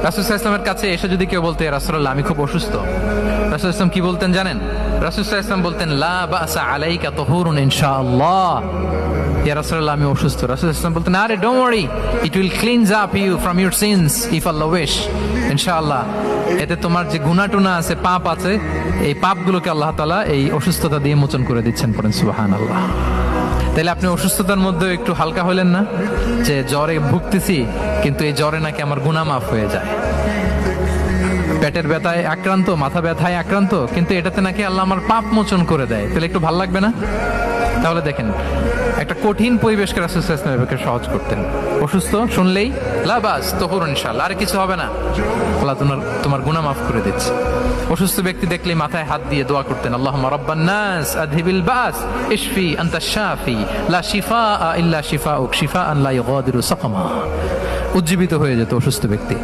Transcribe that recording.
রাসূল সাল্লাল্লাহু আলাইহি ওয়াসাল্লামের কাছে এসে যদি কেউ বলতে, ইয়া রাসূলুল্লাহ আমি খুব অসুস্থ, রাসূল সাল্লাল্লাহু আলাইহি ওয়াসাল্লাম কি বলতেন জানেন? রাসূল সাল্লাল্লাহু আলাইহি ওয়াসাল্লাম বলতেন, লা বাসা আলাইকা তুহুরুন ইনশাআল্লাহ। ইয়া রাসূলুল্লাহ আমি অসুস্থ। রাসূল সাল্লাল্লাহু আলাইহি ওয়াসাল্লাম বলতেন, আরে don't worry, it will cleanse up you from your sins if Allah wish. ইনশাআল্লাহ এতে তোমার যে গুনাহ টুনা আছে, পাপ আছে, এই পাপগুলোকে আল্লাহ তাআলা এই অসুস্থতা দিয়ে মোচন করে দিচ্ছেন। পড়েন সুবহানাল্লাহ। তাইলে আপনি অসুস্থতার মধ্যে একটু হালকা হলেন না, যে জ্বরে ভুগতেছি কিন্তু এই জ্বরে নাকি আমার গুনাহ মাফ হয়ে যায়। পেটের ব্যথায় আক্রান্ত, মাথা ব্যথায় আক্রান্ত, কিন্তু এটাতে নাকি আল্লাহ আমার পাপ মোচন করে দেয়, তাহলে একটু ভাল লাগবে না? তাহলে দেখেন, একটা কঠিন পরিবেশকে রাসূল সাল্লাল্লাহু আলাইহি ওয়াসাল্লাম সহজ করতেন। অসুস্থ শুনলেই লা বাস তুহুরুন ইনশাআল্লাহ, আর কিছু হবে না, আল্লাহ তোমার গুনাহ মাফ করে দিচ্ছে। অসুস্থ ব্যক্তি দেখলেই মাথায় হাত দিয়ে দোয়া করতেন, আল্লাহুম্মা রাব্বান নাস আযহিবিল বাস ইশফি আনতাশ শাফি লা শিফাআ ইল্লা শিফাউক শিফাআন লা ইউগাদিরু সাকামা। উজ্জীবিত হয়ে যেত অসুস্থ ব্যক্তি।